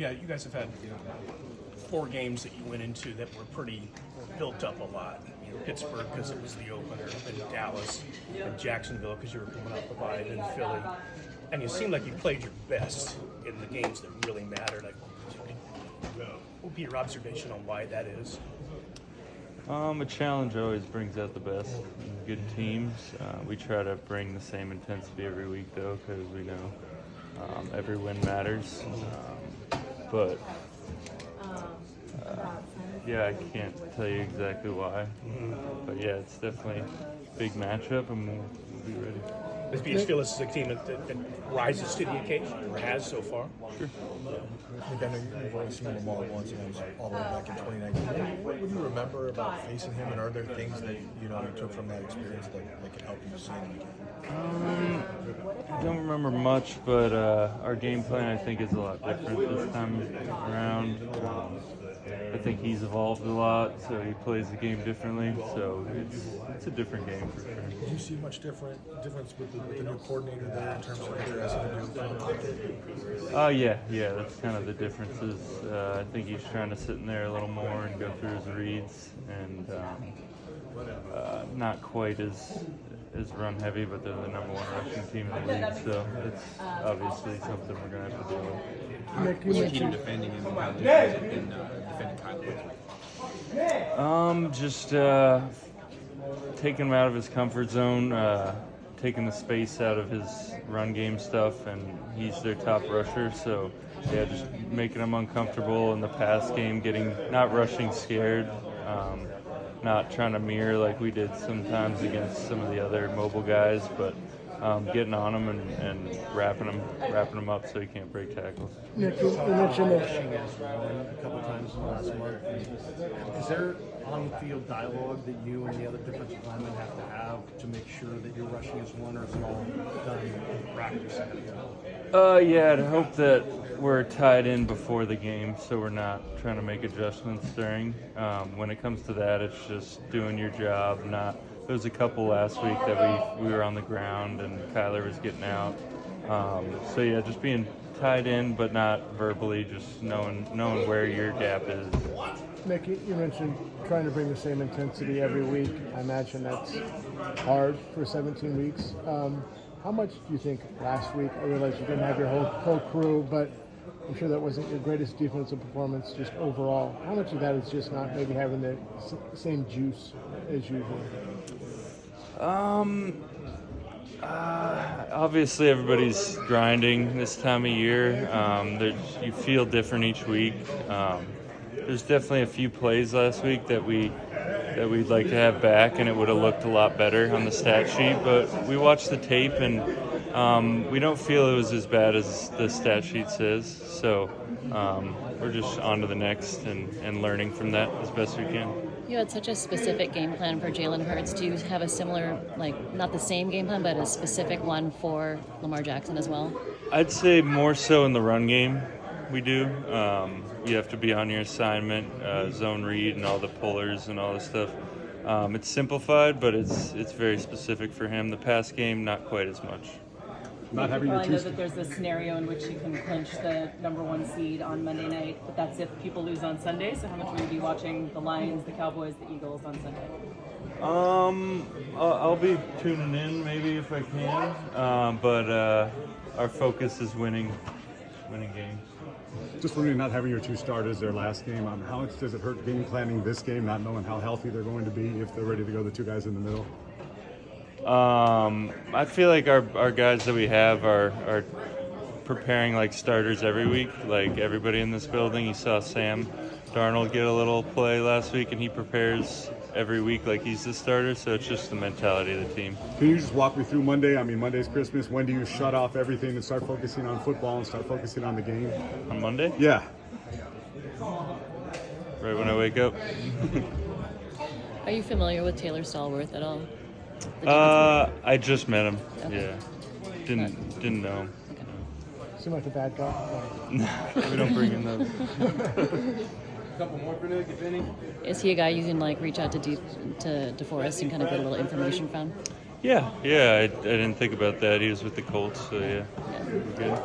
Yeah, you guys have had 4 games that you went into that were pretty built up a lot. Pittsburgh because it was the opener, then Dallas, and Jacksonville because you were coming off the bye, then Philly. And you seemed like you played your best in the games that really mattered. What would be your observation on why that is? A challenge always brings out the best in good teams. We try to bring the same intensity every week, though, because we know every win matters. Yeah, I can't tell you exactly why. But yeah, it's definitely a big matchup, and we'll be ready. Do you feel this is a team that rises to the occasion, or has so far? Sure. I know you've only seen Lamar once, and it was all the way back in 2019. What do you remember about facing him, and are there things that you took from that experience that can help you see him again? I don't remember much, but our game plan I think is a lot different this time around. I think he's evolved a lot, so he plays the game differently. So it's a different game for sure. Did you see much difference with the new coordinator there in terms of what they're asking to do? Yeah, that's kind of the differences. I think he's trying to sit in there a little more and go through his reads, and not quite as run heavy, but they're the number 1 rushing team in the league, so it's obviously something we're going to have to deal with. What's the key to defending him and how different is it than defending Kyler? Just taking him out of his comfort zone, taking the space out of his run game stuff, and he's their top rusher, so yeah, just making him uncomfortable in the pass game, not rushing scared, not trying to mirror like we did sometimes against some of the other mobile guys, but getting on him and wrapping him up so he can't break tackles. Nick, you mentioned that. Rushing as one a couple times in the last month. Is there on-field dialogue that you and the other defensive linemen have to make sure that you're rushing as one, or is it all done in practice ahead of time? Yeah, I'd hope that we're tied in before the game, so we're not trying to make adjustments during. When it comes to that, it's just doing your job. There was a couple last week that we were on the ground and Kyler was getting out. So yeah, just being tied in, but not verbally, just knowing where your gap is. Nick, you mentioned trying to bring the same intensity every week. I imagine that's hard for 17 weeks. How much do you think last week? I realize you didn't have your whole crew, but I'm sure that wasn't your greatest defensive performance just overall. How much of that is just not maybe having the same juice as usual? Obviously, everybody's grinding this time of year. You feel different each week. There's definitely a few plays last week that we'd like to have back, and it would have looked a lot better on the stat sheet. But we watched the tape, and we don't feel it was as bad as the stat sheet says. So we're just on to the next and learning from that as best we can. You had such a specific game plan for Jalen Hurts. Do you have a similar, not the same game plan, but a specific one for Lamar Jackson as well? I'd say more so in the run game we do. You have to be on your assignment, zone read and all the pullers and all this stuff. It's simplified, but it's very specific for him. The pass game, not quite as much. I know that there's this scenario in which you can clinch the number 1 seed on Monday night, but that's if people lose on Sunday. So how much will you be watching the Lions, the Cowboys, the Eagles on Sunday? I'll be tuning in maybe if I can, but our focus is winning games. Just wondering, not having your 2 starters their last game, how much does it hurt game planning this game, not knowing how healthy they're going to be if they're ready to go, the 2 guys in the middle? I feel like our guys that we have are preparing like starters every week, like everybody in this building. You saw Sam Darnold get a little play last week, and he prepares every week like he's the starter, so it's just the mentality of the team. Can you just walk me through Monday? I mean, Monday's Christmas. When do you shut off everything and start focusing on football and start focusing on the game? On Monday? Yeah. Right when I wake up. Are you familiar with Taylor Stallworth at all? I just met him. Okay. Yeah. Didn't know him. Okay. Seem like a bad guy. We don't bring in those. A couple more for Nick, if any. Is he a guy you can reach out to DeForest and kind of get a little information from? Yeah. I didn't think about that. He was with the Colts, so yeah. We're good.